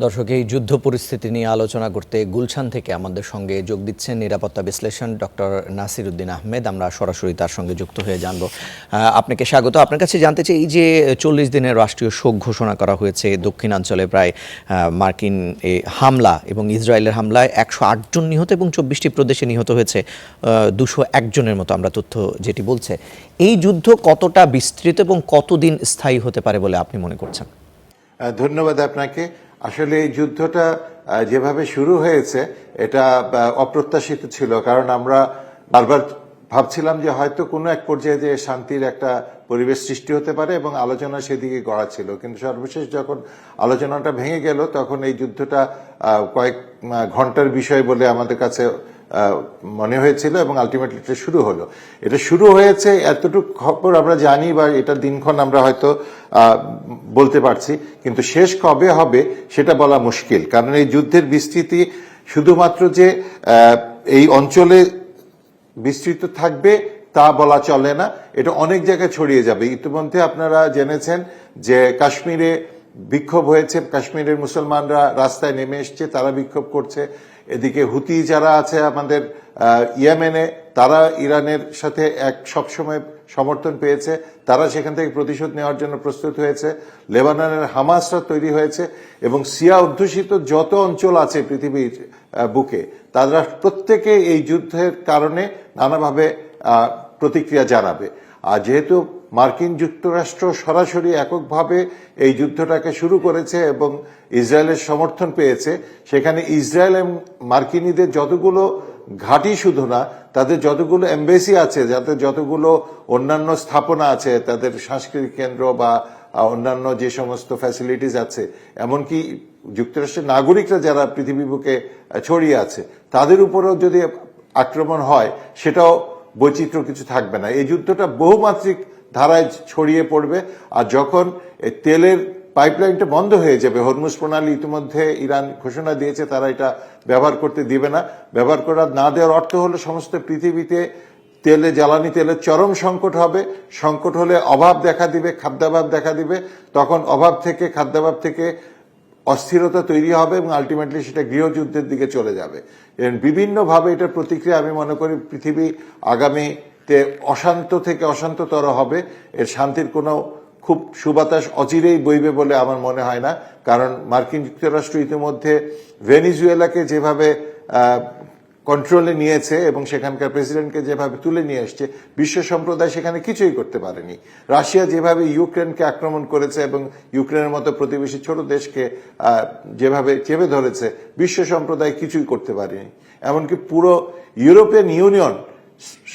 দর্শক, এই যুদ্ধ পরিস্থিতি নিয়ে আলোচনা করতে গুলশান থেকে আমাদের সঙ্গে যোগ দিচ্ছেন নিরাপত্তা বিশ্লেষণ ডক্টর নাসির উদ্দিন আহমেদ। আমরা সরাসরি তার সঙ্গে যুক্ত হয়ে জানব। আপনাকে স্বাগত। আপনার কাছে জানতে চাই, এই যে 40 দিনের রাষ্ট্রীয় শোক ঘোষণা করা হয়েছে দক্ষিণাঞ্চলে প্রায় মার্কিন হামলা এবং ইসরায়েলের হামলায় 108 জন নিহত এবং 24টি প্রদেশে নিহত হয়েছে 201 জনের মতো, আমরা তথ্য যেটি বলছে। এই যুদ্ধ কতটা বিস্তৃত এবং কতদিন স্থায়ী হতে পারে বলে আপনি মনে করছেন? ধন্যবাদ আপনাকে। আসলে এই যুদ্ধটা যেভাবে শুরু হয়েছে এটা অপ্রত্যাশিত ছিল, কারণ আমরা বারবার ভাবছিলাম যে হয়তো কোনো এক পর্যায়ে যে শান্তির একটা পরিবেশ সৃষ্টি হতে পারে এবং আলোচনা সেদিকে গড়া ছিল, কিন্তু সর্বশেষ যখন আলোচনাটা ভেঙে গেল তখন এই যুদ্ধটা কয়েক ঘন্টার বিষয় বলে আমাদের কাছে মনে হয়েছিল এবং আলটিমেটলি এটা শুরু হলো। এটা শুরু হয়েছে এতটুকু খবর আমরা জানি, বা এটা দিনক্ষণ আমরা হয়তো বলতে পারছি, কিন্তু শেষ কবে হবে সেটা বলা মুশকিল। কারণ এই যুদ্ধের বিস্তৃতি শুধুমাত্র যে এই অঞ্চলে বিস্তৃত থাকবে তা বলা চলে না, এটা অনেক জায়গায় ছড়িয়ে যাবে। ইতিমধ্যে আপনারা জেনেছেন যে কাশ্মীরে বিক্ষোভ হয়েছে, কাশ্মীরের মুসলমানরা রাস্তায় নেমে এসছে, তারা বিক্ষোভ করছে। এদিকে হুতি যারা আছে আমাদের ইয়েমেনে, তারা ইরানের সাথে সবসময় সমর্থন পেয়েছে, তারা সেখান থেকে প্রতিশোধ নেওয়ার জন্য প্রস্তুত হয়েছে। লেবাননের হামাসরা তৈরি হয়েছে এবং সিয়া অধ্যুষিত যত অঞ্চল আছে পৃথিবীর বুকে, তারা প্রত্যেকে এই যুদ্ধের কারণে নানাভাবে প্রতিক্রিয়া জানাবে। আর যেহেতু মার্কিন যুক্তরাষ্ট্র সরাসরি এককভাবে এই যুদ্ধটাকে শুরু করেছে এবং ইসরায়েলের সমর্থন পেয়েছে, সেখানে ইসরায়েল এবং মার্কিনীদের যতগুলো ঘাঁটি শুধু না, তাদের যতগুলো এমবেসি আছে, যাদের যতগুলো অন্যান্য স্থাপনা আছে, তাদের সাংস্কৃতিক কেন্দ্র বা অন্যান্য যে সমস্ত ফ্যাসিলিটিস আছে, এমনকি যুক্তরাষ্ট্রের নাগরিকরা যারা পৃথিবী বুকে ছড়িয়ে আছে, তাদের উপরেও যদি আক্রমণ হয় সেটাও বৈচিত্র্য কিছু থাকবে না। এই যুদ্ধটা বহুমাত্রিক ধারায় ছড়িয়ে পড়বে। আর যখন তেলের পাইপলাইনটা বন্ধ হয়ে যাবে, হরমুজ প্রণালী ইতিমধ্যে ইরান ঘোষণা দিয়েছে তারা এটা ব্যবহার করতে দিবে না। ব্যবহার করা না দেওয়ার অর্থ হলো সমস্ত পৃথিবীতে জ্বালানি তেলের চরম সংকট হবে। সংকট হলে অভাব দেখা দিবে, খাদ্যাভাব দেখা দিবে। তখন অভাব থেকে, খাদ্যাভাব থেকে অস্থিরতা তৈরি হবে এবং আলটিমেটলি সেটা গৃহযুদ্ধের দিকে চলে যাবে। বিভিন্নভাবে এটার প্রতিক্রিয়া আমি মনে করি পৃথিবী আগামীতে অশান্ত থেকে অশান্ততর হবে। এর শান্তির কোনো খুব সুবাতাস অচিরেই বইবে বলে আমার মনে হয় না। কারণ মার্কিন যুক্তরাষ্ট্র ইতিমধ্যে ভেনিজুয়েলাকে যেভাবে কন্ট্রোলে নিয়েছে এবং সেখানকার প্রেসিডেন্টকে যেভাবে তুলে নিয়ে এসছে, বিশ্ব সম্প্রদায় সেখানে কিছুই করতে পারেনি। রাশিয়া যেভাবে ইউক্রেনকে আক্রমণ করেছে এবং ইউক্রেনের মতো প্রতিবেশী ছোট দেশকে যেভাবে চেপে ধরেছে, বিশ্ব সম্প্রদায় কিছুই করতে পারেনি। এমনকি পুরো ইউরোপিয়ান ইউনিয়ন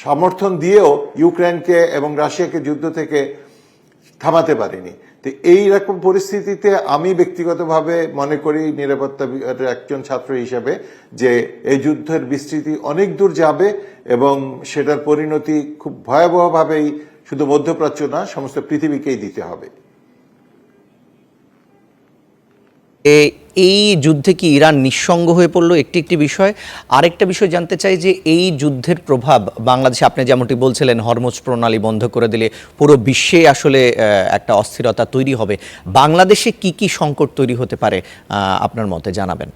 সমর্থন দিয়েও ইউক্রেনকে এবং রাশিয়াকে যুদ্ধ থেকে থামাতে পারেনি। তো এই রকম পরিস্থিতিতে আমি ব্যক্তিগতভাবে মনে করি, নিরাপত্তা একজন ছাত্র হিসেবে, যে এই যুদ্ধের বিস্তৃতি অনেক দূর যাবে এবং সেটার পরিণতি খুব ভয়াবহভাবেই শুধু মধ্যপ্রাচ্য না, সমস্ত পৃথিবীকেই দিতে হবে। এই যুদ্ধে কি ইরান নিঃসঙ্গ হয়ে পড়লো? একটি বিষয়। আরেকটা বিষয় জানতে চাই যে এই যুদ্ধের প্রভাব বাংলাদেশে, আপনি যেমনটি বলছিলেন হরমুজ প্রণালী বন্ধ করে দিলে পুরো বিশ্বে আসলে একটা অস্থিরতা তৈরি হবে। বাংলাদেশে কি কি সংকট তৈরি হতে পারে আপনার মতে জানাবেন?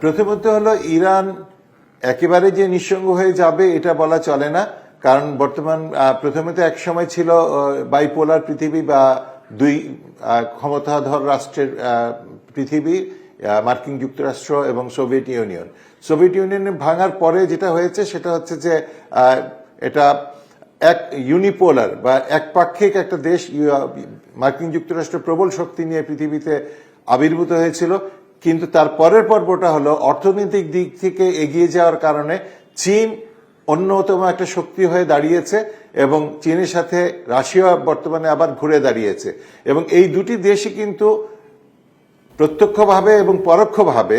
প্রথমত হলো, ইরান একেবারে যে নিঃসঙ্গ হয়ে যাবে এটা বলা চলে না। কারণ বর্তমান প্রথমে তো এক সময় ছিল বাইপোলার পৃথিবী বা দুই ক্ষমতাধর রাষ্ট্রের পৃথিবী, মার্কিন যুক্তরাষ্ট্র এবং সোভিয়েত ইউনিয়ন। সোভিয়েত ইউনিয়নের ভাঙার পরে যেটা হয়েছে সেটা হচ্ছে যে এটা এক ইউনিপোলার বা একপাক্ষিক একটা দেশ, মার্কিন যুক্তরাষ্ট্র প্রবল শক্তি নিয়ে পৃথিবীতে আবির্ভূত হয়েছিল। কিন্তু তার পরের পর্বটা হলো অর্থনৈতিক দিক থেকে এগিয়ে যাওয়ার কারণে চীন অন্যতম একটা শক্তি হয়ে দাঁড়িয়েছে এবং চীনের সাথে রাশিয়া বর্তমানে আবার ঘুরে দাঁড়িয়েছে। এবং এই দুটি দেশই কিন্তু প্রত্যক্ষভাবে এবং পরোক্ষভাবে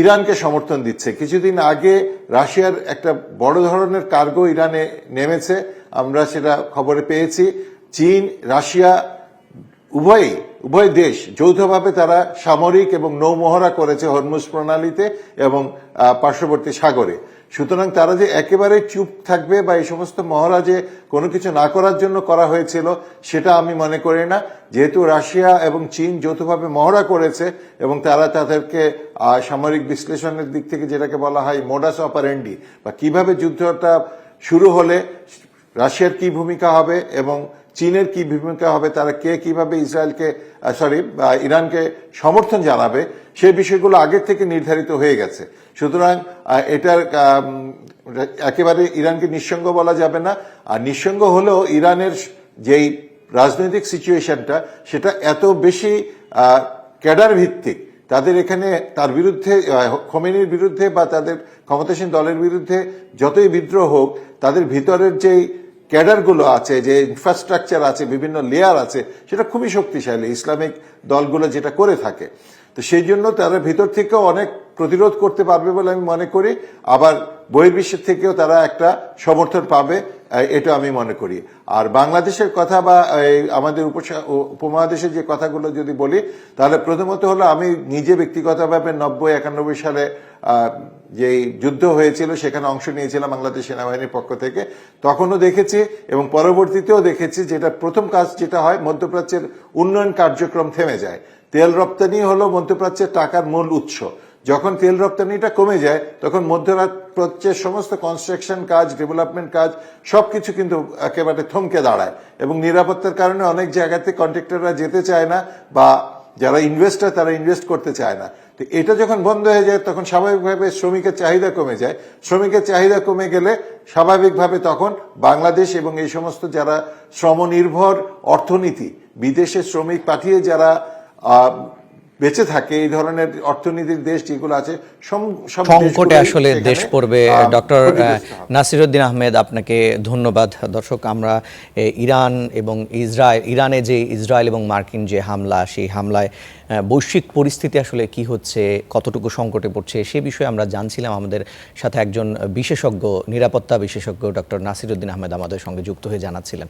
ইরানকে সমর্থন দিচ্ছে। কিছুদিন আগে রাশিয়ার একটা বড় ধরনের কার্গো ইরানে নেমেছে, আমরা সেটা খবরে পেয়েছি। চীন, রাশিয়া উভয় দেশ যৌথভাবে তারা সামরিক এবং নৌমহড়া করেছে হরমুজ প্রণালীতে এবং পার্শ্ববর্তী সাগরে। সুতরাং তারা যে একেবারে চুপ থাকবে বা এই সমস্ত মহড়া যে কোনো কিছু না করার জন্য করা হয়েছিল সেটা আমি মনে করি না। যেহেতু রাশিয়া এবং চীন যৌথভাবে মহড়া করেছে এবং তারা তাদেরকে সামরিক বিশ্লেষণের দিক থেকে যেটাকে বলা হয় মোডাস অপারেন্ডি বা কিভাবে যুদ্ধটা শুরু হলে রাশিয়ার কি ভূমিকা হবে এবং চীনের কি ভূমিকা হবে, তারা কে কিভাবে ইরানকে সমর্থন জানাবে, সেই বিষয়গুলো আগের থেকে নির্ধারিত হয়ে গেছে। সুতরাং এটার একেবারে ইরানকে নিঃসঙ্গ বলা যাবে না। আর নিঃসঙ্গ হলেও ইরানের যেই রাজনৈতিক সিচুয়েশনটা সেটা এত বেশি ক্যাডার ভিত্তিক, তাদের এখানে তার বিরুদ্ধে খোমেনির বিরুদ্ধে বা তাদের ক্ষমতাসীন দলের বিরুদ্ধে যতই বিদ্রোহ হোক, তাদের ভিতরের যেই ক্যাডারগুলো আছে, যে ইনফ্রাস্ট্রাকচার আছে, বিভিন্ন লেয়ার আছে, সেটা খুবই শক্তিশালী ইসলামিক দলগুলো যেটা করে থাকে। তো সেই জন্য তারা ভিতর থেকেও অনেক প্রতিরোধ করতে পারবে বলে আমি মনে করি। আবার বহির্বিশ্বের থেকেও তারা একটা সমর্থন পাবে, এটা আমি মনে করি। আর বাংলাদেশের কথা বা আমাদের উপমহাদেশের যে কথাগুলো যদি বলি, তাহলে প্রথমত হলো আমি নিজে ব্যক্তিগতভাবে 90-91 সালে যেই যুদ্ধ হয়েছিল সেখানে অংশ নিয়েছিলাম বাংলাদেশ সেনাবাহিনীর পক্ষ থেকে। তখনও দেখেছি এবং পরবর্তীতেও দেখেছি যেটা প্রথম কাজ যেটা হয়, মধ্যপ্রাচ্যের উন্নয়ন কার্যক্রম থেমে যায়। তেল রপ্তানি হলো মধ্যপ্রাচ্যের টাকার মূল উৎস। যখন তেল রপ্তানিটা কমে যায় তখন মধ্যপ্রাচ্যের সমস্ত কনস্ট্রাকশন কাজ, ডেভেলপমেন্ট কাজ সবকিছু কিন্তু একেবারে থমকে দাঁড়ায় এবং নিরাপত্তার কারণে অনেক জায়গাতে কন্ট্রাক্টররা যেতে চায় না বা যারা ইনভেস্টর তারা ইনভেস্ট করতে চায় না। তো এটা যখন বন্ধ হয়ে যায় তখন স্বাভাবিকভাবে শ্রমিকের চাহিদা কমে যায়। শ্রমিকের চাহিদা কমে গেলে স্বাভাবিকভাবে তখন বাংলাদেশ এবং এই সমস্ত যারা শ্রমনির্ভর অর্থনীতি, বিদেশে শ্রমিক পাঠিয়ে যারা বেঁচে থাকে, এই ধরনের অর্থনীতির দেশ যেগুলো আছে সংকটে আসলে দেশ পড়বে। ডক্টর নাসিরউদ্দিন আহমেদ, আপনাকে ধন্যবাদ। দর্শক, আমরা ইরান এবং ইরানে যে ইসরায়েল এবং মার্কিন যে হামলা, সেই হামলায় বৈশ্বিক পরিস্থিতি আসলে কি হচ্ছে, কতটুকু সংকটে পড়ছে, সে বিষয়ে আমরা জানছিলাম। আমাদের সাথে একজন বিশেষজ্ঞ, নিরাপত্তা বিশেষজ্ঞ ডক্টর নাসিরউদ্দিন আহমেদ আমাদের সঙ্গে যুক্ত হয়ে জানাচ্ছিলেন।